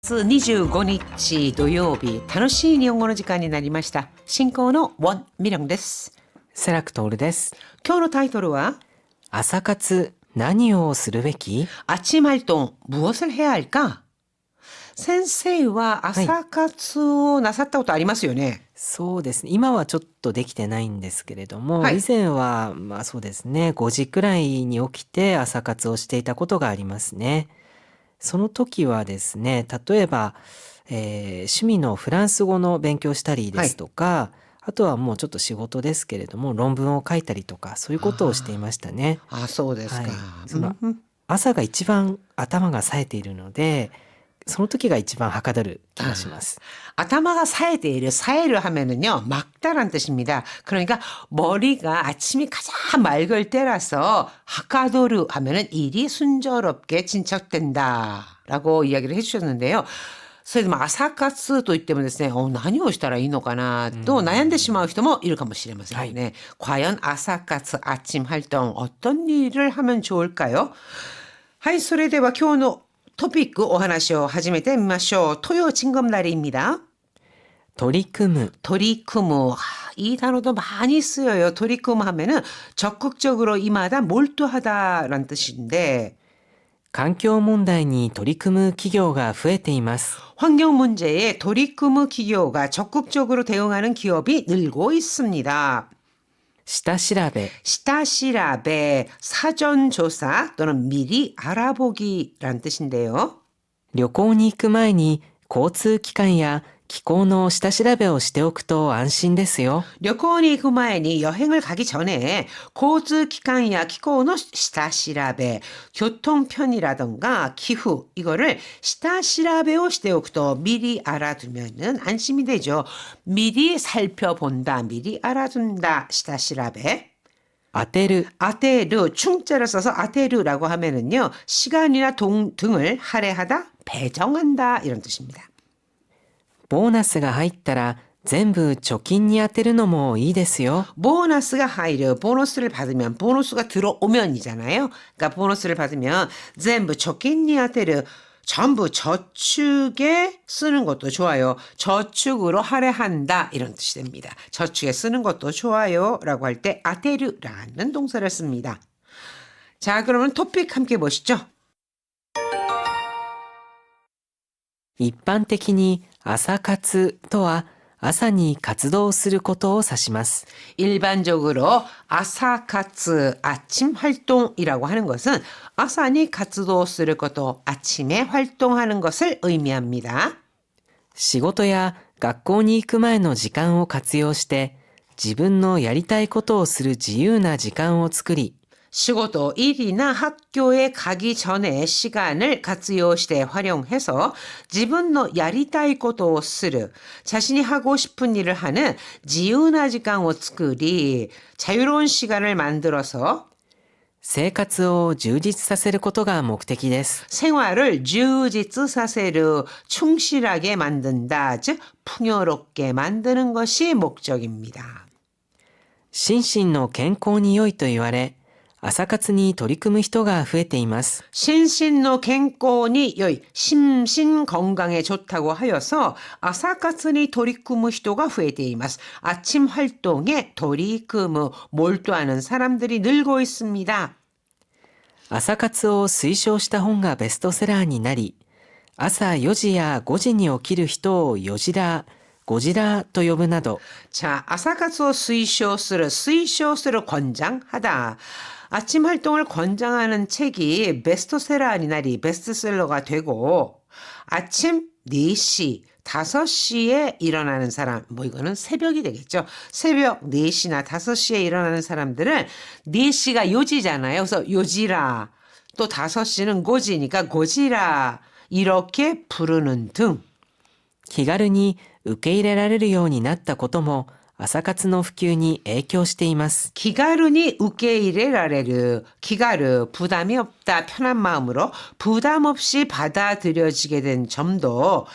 月25日土曜日、楽しい日本語の時間になりました。進行のウォン・ミリョンです。セラクトールです。今日のタイトルは朝活何をするべき? 아침 활동 무엇을 해야 할까? 先生は朝活をなさったことありますよね。そうですね。今はちょっとできてないんですけれども、はい以前はそうですね、5時くらいに起きて朝活をしていたことがありますね。その時はですね、例えば、趣味のフランス語の勉強したりですとか、あとはもうちょっと仕事ですけれども論文を書いたりとかそういうことをしていましたね。あ、そうですか。そのうん朝が一番頭が冴えているので、その時が一番はかどる気がします。아타마가 사에데이를 사에를 하면은요 막다란 뜻입니다. 그러니까 머리가 아침이 가장 맑을 때라서 하카도르 하면은 일이 순조롭게 진척된다라고 이야기를 해주셨는데요. それでも朝活といってもですね、何をしたらいいのかなと悩んでしまう人もいるかもしれませんね。과연 아사카츠 아침 활동 어떤 일을 하면 좋을까요? はい、それでは今日のトピックお話を始めてみましょう。토요징검날입니다. 取り組む 도리쿠무. 이 단어도 많이 쓰여요. 도리쿠무 하면은 적극적으로 임하다, 몰두하다라는 뜻인데 環境問題に取り組む企業が増えています。 환경 문제에 도리쿠무 기교가 적극적으로 대응하는 기업이 늘고 있습니다. 下調べ 시타시라베 사전조사 또는 미리 알아보기란 뜻인데요. 旅行に行く前に交通機関や気候の下調べをしておくと安心ですよ。 旅行に行く前に 여행을 가기 전에交通機関야 기후의 시타시라베 교통편이라던가 기후 이거를 시타시라베を しておくと 미리 알아두면은 안심이 되죠. 미리 살펴본다, 미리 알아둔다, 시타시라베. 当てる 아테르, 충자를 써서 아테르라고 하면은요, 시간이나 등을 할애하다, 배정한다 이런 뜻입니다. ボーナスが入ったら全部貯金に当てるのもいいですよ。 보너스가 하이르, 보너스를 받으면, 보너스가 들어오면이잖아요. 그러니까 보너스를 받으면 전부貯金に当てる, 전부 저축에 쓰는 것도 좋아요. 저축으로 할애한다 이런 뜻이 됩니다. 저축에 쓰는 것도 좋아요 라고 할 때 아테르라는 동사를 씁니다. 자, 그러면 토픽 함께 보시죠. 一般的に朝活とは朝に活動することを指します。 일반적으로 아사카츠 아침 활동이라고 하는 것은 아사니活動すること, 아침에 활동하는 것을 의미합니다. 仕事や学校に行く前の時間を活用して自分のやりたいことをする自由な時間を作り 仕事, 일이나 학교에 가기 전에 시간을活用して 활용해서 自分の やりたいことをする, 자신이 하고 싶은 일을 하는 自由な時間を作り, 자유로운 시간을 만들어서 生活を充実させることが目的です。 생활을 充実させる, 충실하게 만든다, 즉 풍요롭게 만드는 것이 목적입니다. 心身の健康に良いと言われ朝活に取り組む人が増えています。 신신의健康に 良い, 심신 건강에 좋다고 하여서 아사카츠니 도리쿠무 히토가 増えています. 아침 활동에 도리쿠무, 몰두하는 사람들이 늘고 있습니다. 朝活を推奨した本がベストセラーになり、朝4時や5時に起きる人を4時ラー、5時ラーと呼ぶなど 자, 아사카츠を 推奨する 권장하다. 아침 활동을 권장하는 책이 베스트셀러니 날이 베스트셀러가 되고 아침 4시, 5시에 일어나는 사람, 뭐 이거는 새벽이 되겠죠. 새벽 4시나 5시에 일어나는 사람들은 4시가 요지잖아요. 그래서 요지라, 또 5시는 고지니까 고지라 이렇게 부르는 등 気軽に受け入れられるようになったことも朝活の普及に影響しています。 기가루니 우케이레라레르, 기가르, 부담이 없다, 편한 마음으로 부담 없이 받아들여지게 된 점도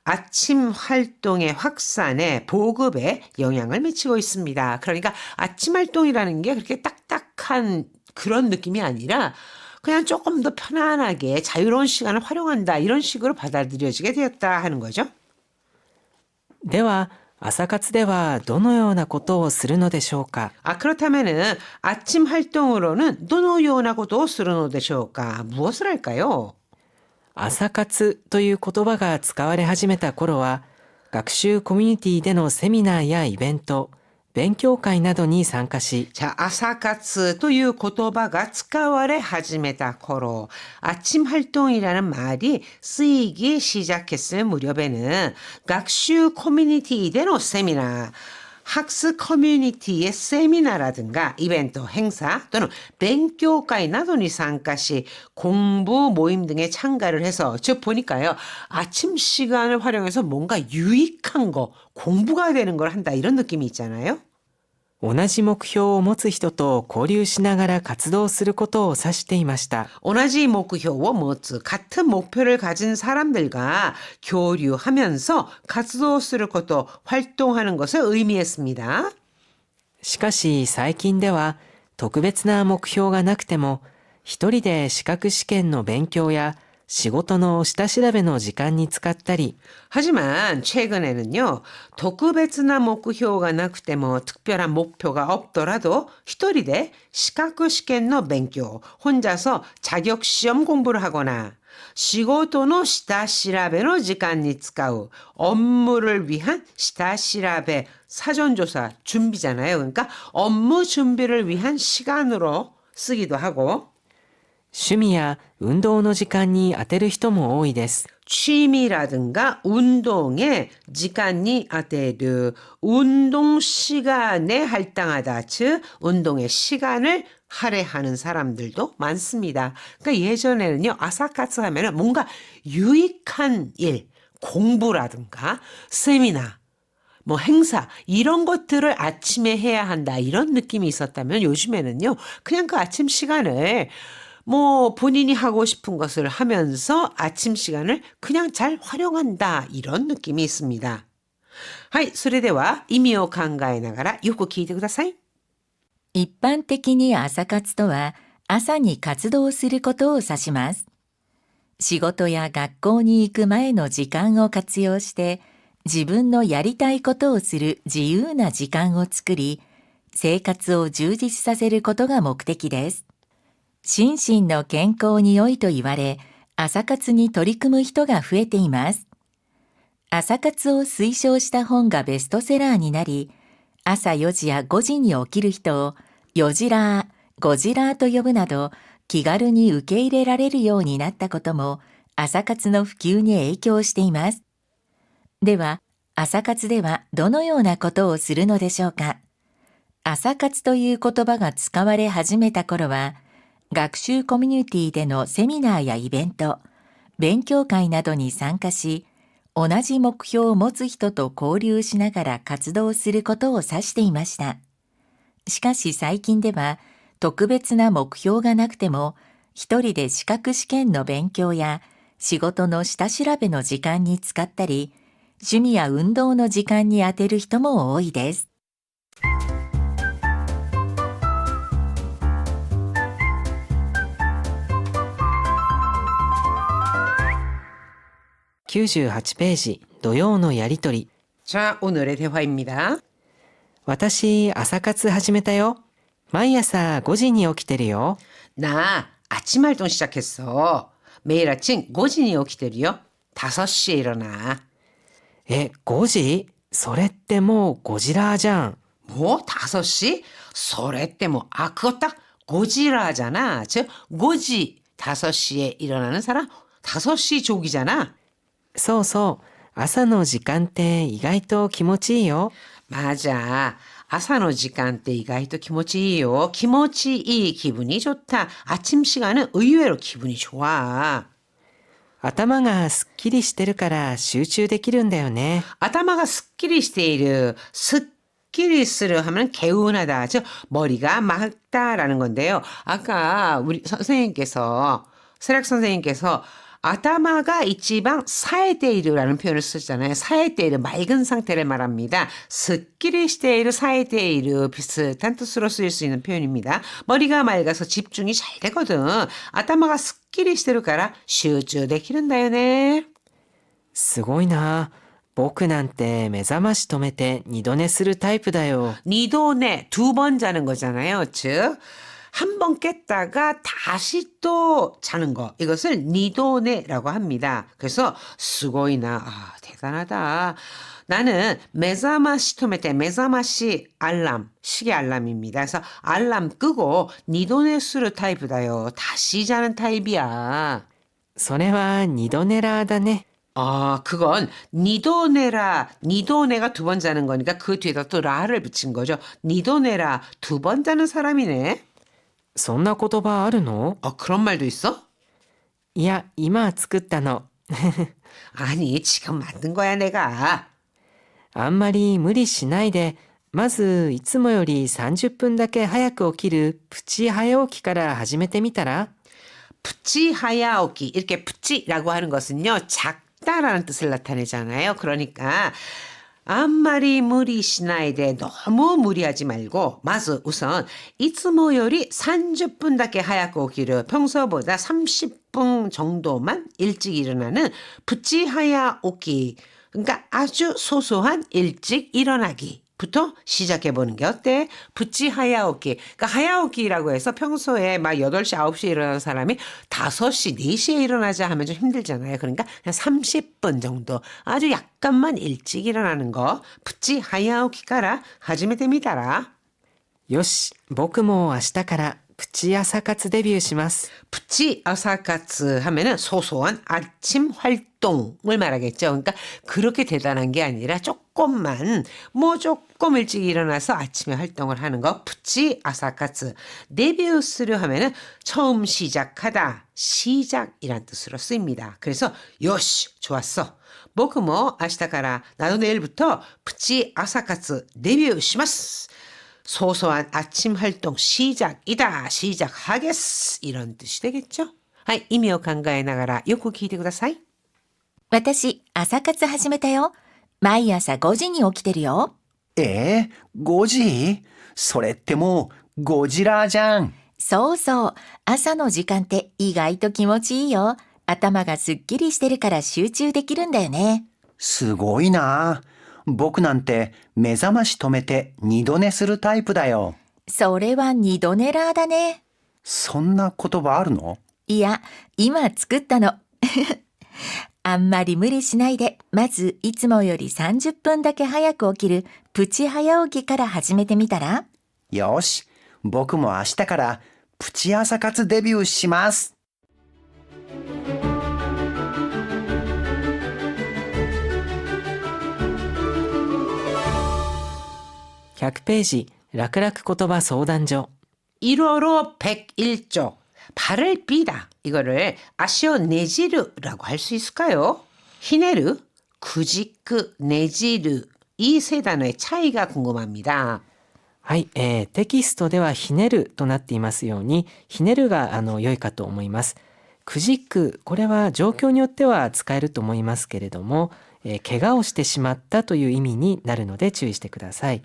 아침 활동의 확산에 보급에 영향을 미치고 있습니다. 그러니까 아침 활동이라는 게 그렇게 딱딱한 그런 느낌이 아니라 그냥 조금 더 편안하게 자유로운 시간을 활용한다 이런 식으로 받아들여지게 되었다 하는 거죠. では、朝活ではどのようなことをするのでしょうか？ 그렇다면은 아침 활동으로는 どのようなことをするのでしょうか? 무엇을 할까요? 朝活という言葉が使われ始めた頃は、学習コミュニティでのセミナーやイベント、勉強会などに参加し、 자, 아사카츠 という 言葉が使われ始めた頃, 아침 활동이라는 말이 쓰이기 시작했을 무렵에는学習 커뮤니티 での 세미나, 학습 커뮤니티의 세미나라든가 이벤트, 행사 또는 勉強会 나도니参加し 공부 모임 등에 참가를 해서 즉 보니까요. 아침 시간을 활용해서 뭔가 유익한 거, 공부가 되는 걸 한다 이런 느낌이 있잖아요. 同じ目標を持つ人と交流しながら活動することを指していました。 오나지 목표와 모츠 같은 목표를 가진 사람들과 교류하면서活動すること, 활동하는 것을 의미했습니다. しかし最近では特別な目標がなくても一人で資格試験の勉強や仕事の下調べの時間に使ったり 하지만 최근에는요. 特別な目標がなくても 특별한 목표가 없더라도 一人で 시각 시험의 勉強, 혼자서 자격 시험 공부를 하거나 仕事の下調べの時間に使う 업무를 위한 下調べ 사전조사 준비잖아요. 그러니까 업무 준비를 위한 시간으로 쓰기도 하고 趣味や運動の時間に当てる人も多いです。 취미라든가 운동에 시간이 아테르 운동 시간에 할당하다 즉 운동의 시간을 할애하는 사람들도 많습니다. 그러니까 예전에는요 아사카츠 하면은 뭔가 유익한 일, 공부라든가 세미나 뭐 행사 이런 것들을 아침에 해야 한다 이런 느낌이 있었다면 요즘에는요 그냥 그 아침 시간을 뭐 본인이 하고 싶은 것을 하면서 아침 시간을 그냥 잘 활용한다 이런 느낌이 있습니다. はい、それでは意味を考えながらよく聞いてください。一般的に朝活とは朝に活動することを指します。仕事や学校に行く前の時間を活用して自分のやりたいことをする自由な時間を作り、生活を充実させることが目的です。心身の健康に良いと言われ、朝活に取り組む人が増えています。朝活を推奨した本がベストセラーになり、朝4時や5時に起きる人を4時ラー、5時ラーと呼ぶなど、気軽に受け入れられるようになったことも、朝活の普及に影響しています。では、朝活ではどのようなことをするのでしょうか。朝活という言葉が使われ始めた頃は、学習コミュニティでのセミナーやイベント、勉強会などに参加し、同じ目標を持つ人と交流しながら活動することを指していました。しかし最近では、特別な目標がなくても、一人で資格試験の勉強や仕事の下調べの時間に使ったり、趣味や運動の時間に充てる人も多いです。98ページ土曜のやりとり 자, 오늘의 대화입니다. 私朝活始めたよ。毎朝5時に起きてるよ。 나 아침 활동 시작했어. 매일 아침 5時に起きてるよ. 5시에 일어나. え、5時？それってもうゴジラじゃん。 뭐? 5시? それっても 그거 딱 고지라잖아. 즉 5시, 5시에 일어나는 사람 5시 족이잖아. そうそう。朝の時間って意外と気持ちいいよ。 맞아. 아사노 시간 때 이가이도 기모치이요. 기모치이 기분이 좋다. 아침 시간은 의외로 기분이 좋아. 頭がすっきりしてるから集中できるんだよね。 아타마가 스ッキリ している. 스ッキリする 하면 개운하다. 즉 머리가 맑다라는 건데요. 아까 우리 선생님께서 세락 선생님께서 아타마가 이치방 사에테이르라는 표현을 쓰잖아요. 사에테이르, 맑은 상태를 말합니다. 스ッキリ している 사에테이르 비슷한 뜻으로 쓰일 수 있는 표현입니다. 머리가 맑아서 집중이 잘 되거든. 아타마가 스ッキリ してるから 集中できるんだよね. すごいな。僕なんて目覚まし止めて二度寝するタイプだよ。 니도네, 2번 자는 거잖아요. 즉, 한 번 깼다가 다시 또 자는 거. 이것을 니도네라고 합니다. 그래서 스고이나, 대단하다. 나는 메자마시 토메테, 메자마시 알람, 시계 알람입니다. 그래서 알람 끄고 니도네 수르 타입이다요. 다시 자는 타입이야. それは二度寝ラーだね。 그건 니도네라, 니도네가 2번 자는 거니까 그 뒤에다 또 라를 붙인 거죠. 니도네라, 2번 자는 사람이네. そんな言葉あるの？ 그런 말도 있어? いや、今作ったの。 아니, 지금 만든 거야, 내가. あんまり無理しないで、まずいつもより30分だけ早く起きるプチ早起きから始めてみたら？ 푸치 하야오키. 이렇게 푸치라고 하는 것은요, 작다라는 뜻을 나타내잖아요. 그러니까 암마리 무리 시나이데 너무 무리하지 말고 마즈 우선 이츠모요리 30분 밖에 하얗고 오기를 평소보다 30분 정도만 일찍 일어나는 푸치 하야 오기. 그러니까 아주 소소한 일찍 일어나기부터 시작해보는 게 어때? 부치 하야오키. 그러니까 하야오키라고 해서 평소에 막 8시, 9시에 일어나는 사람이 5시, 4시에 일어나자 하면 좀 힘들잖아요. 그러니까 그냥 30분 정도 아주 약간만 일찍 일어나는 거. 부치 하야오키から始めてみたら?よし、僕も明日からプチ朝活デビューします。 푸치 아사카츠 하면은 소소한 아침 활동을 말하겠죠. 그러니까 그렇게 대단한 게 아니라 조금만 조금 일찍 일어나서 아침에 활동을 하는 거 푸치 아사카츠. 데뷔스를 하면은 처음 시작하다, 시작이란 뜻으로 쓰입니다. 그래서 요시 좋았어. 보크모 아시타카라 나도 내일부터 푸치 아사카츠 데뷔 시마스. 소소한 아침 활동 시작이다. 시작하겠스. 이런 뜻이 되겠죠? 하이, 의미を考えながらよく聞いてください。私、朝活始めたよ。毎朝5時に起きてるよ。5時？それってもうゴジラじゃん。そうそう。朝の時間って意外と気持ちいいよ。頭がすっきりしてるから集中できるんだよね。すごいな。僕なんて目覚まし止めて二度寝するタイプだよ。それは二度寝ラーだね。そんな言葉あるの？いや、今作ったの。あんまり無理しないで、まずいつもより30分だけ早く起きるプチ早起きから始めてみたら？よし、僕も明日からプチ朝活デビューします。100ページ、楽々言葉相談所。 1호로 101조. 발을 삐다. 이거를 아시오 네지르라고 할 수 있을까요? 히네르, 구지크, 네지르. 이 세 단어의 차이가 궁금합니다. はい、テキストではひねるとなっていますように、ひねるが良いかと思います。くじく、これは状況によっては使えると思いますけれども、怪我をしてしまったという意味になるので注意してください。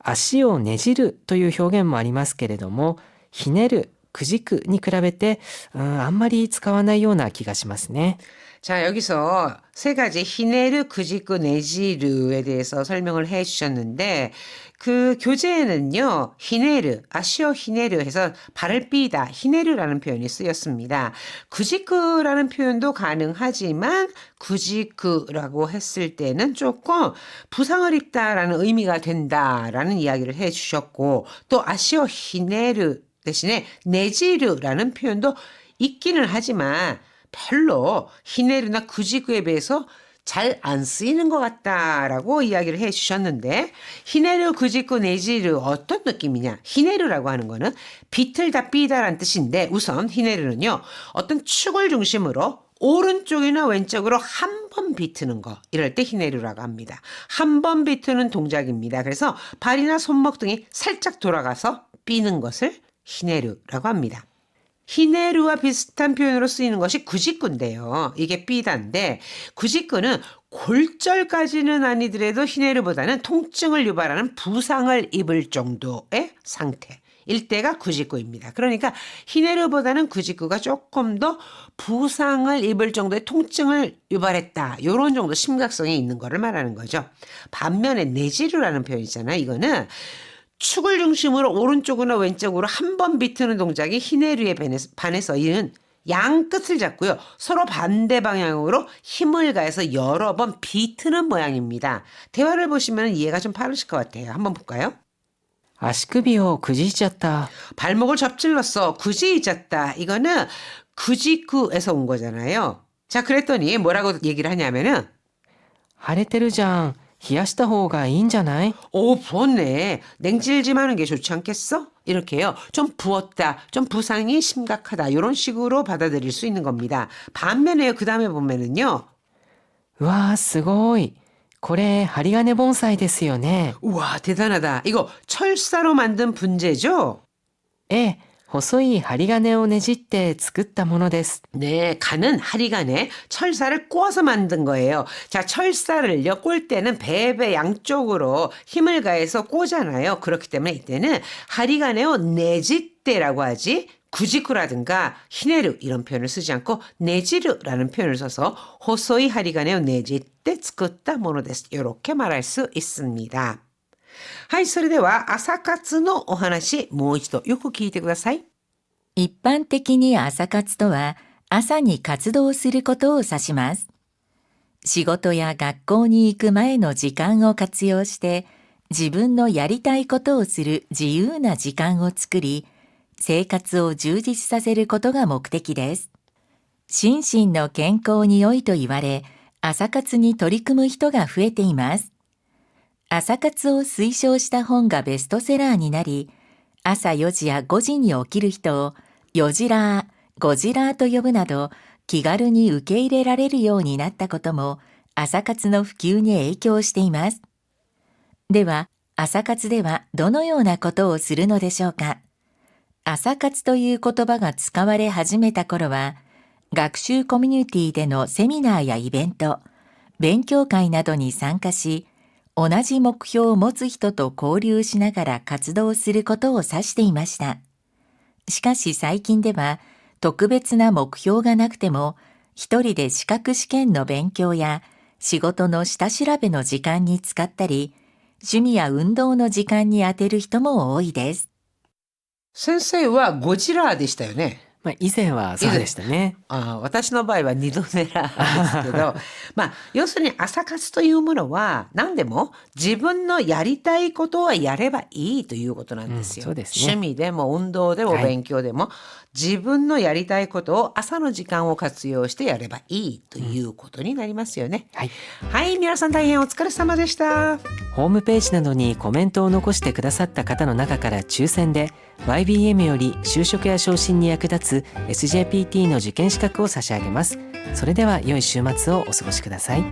足をねじるという表現もありますけれども、ひねる、くじくに比べて、あんまり使わないような気がしますね。 자, 여기서 세 가지 히네르, 구지크, 네지르에 대해서 설명을 해 주셨는데 그 교재에는요. 히네르, 아시오 히네르 해서 발을 삐다, 히네르라는 표현이 쓰였습니다. 구지크라는 표현도 가능하지만 구지크라고 했을 때는 조금 부상을 입다라는 의미가 된다라는 이야기를 해 주셨고 또 아시오 히네르 대신에 네지르라는 표현도 있기는 하지만 별로 히네르나 구지구에 비해서 잘 안 쓰이는 것 같다라고 이야기를 해 주셨는데 히네르, 구지구, 네지르 어떤 느낌이냐? 히네르라고 하는 거는 비틀다 삐다란 뜻인데 우선 히네르는요. 어떤 축을 중심으로 오른쪽이나 왼쪽으로 한 번 비트는 거 이럴 때 히네르라고 합니다. 한 번 비트는 동작입니다. 그래서 발이나 손목 등이 살짝 돌아가서 삐는 것을 히네르라고 합니다. 히네르와 비슷한 표현으로 쓰이는 것이 구직구인데요. 이게 삐다인데 구직구는 골절까지는 아니더라도 히네르보다는 통증을 유발하는 부상을 입을 정도의 상태. 일때가 구직구입니다. 그러니까 히네르보다는 구직구가 조금 더 부상을 입을 정도의 통증을 유발했다. 이런 정도 심각성이 있는 거를 말하는 거죠. 반면에 네지르라는 표현 있잖아요. 이거는 축을 중심으로 오른쪽이나 왼쪽으로 한 번 비트는 동작이 히네르에 반해서 이는 양 끝을 잡고요. 서로 반대 방향으로 힘을 가해서 여러 번 비트는 모양입니다. 대화를 보시면 이해가 좀 빠르실 것 같아요. 한번 볼까요? 足首をくじいちゃった。 발목을 접질렀어. 굳이 잊었다. 이거는 구직구에서 온 거잖아요. 자, 그랬더니 뭐라고 얘기를 하냐면은 腫れてるじゃん。冷やした方がいいんじゃない？ 오, 부었네. 냉찜찜 하는 게 좋지 않겠어? 이렇게요. 좀 부었다. 좀 부상이 심각하다. 이런 식으로 받아들일 수 있는 겁니다. 반면에 그 다음에 보면은요. うわー、すごい。これ、針金盆栽ですよね。 우와, 대단하다. 이거 철사로 만든 분재죠? ええ、細い針金をねじって作ったものです。 네, 간은 하리간에 철사를 꼬아서 만든 거예요. 자, 철사를요, 꼴 때는 배배 양쪽으로 힘을 가해서 꼬잖아요. 그렇기 때문에 이때는 하리간에요, 네지떼라고 하지. 구직구라든가 히네르 이런 표현을 쓰지 않고 네지르라는 표현을 써서 호소이 하리간에요, 네지떼 쓰었다 모노데스. 이렇게 말할 수 있습니다. はい、それでは朝活のお話、もう一度よく聞いてください。一般的に朝活とは朝に活動することを指します。仕事や学校に行く前の時間を活用して自分のやりたいことをする自由な時間を作り、生活を充実させることが目的です。心身の健康に良いと言われ、朝活に取り組む人が増えています。朝活を推奨した本がベストセラーになり、朝4時や5時に起きる人を4時ラー、5時ラーと呼ぶなど気軽に受け入れられるようになったことも朝活の普及に影響しています。では、朝活ではどのようなことをするのでしょうか。朝活という言葉が使われ始めた頃は、学習コミュニティでのセミナーやイベント、勉強会などに参加し、同じ目標を持つ人と交流しながら活動することを指していました。しかし最近では、特別な目標がなくても、一人で資格試験の勉強や仕事の下調べの時間に使ったり、趣味や運動の時間に充てる人も多いです。先生はゴジラでしたよね。まあ、以前はそうでしたね。私の場合は二度狙ですけど要するに朝活というものは何でも自分のやりたいことはやればいいということなんですよ。そうですね。趣味でも運動でも勉強でも、自分のやりたいことを朝の時間を活用してやればいいということになりますよね。はい、皆さん大変お疲れ様でした。ホームページなどにコメントを残してくださった方の中から抽選で YBM より就職や昇進に役立つ SJPT の受験資格を差し上げます。それでは良い週末をお過ごしください。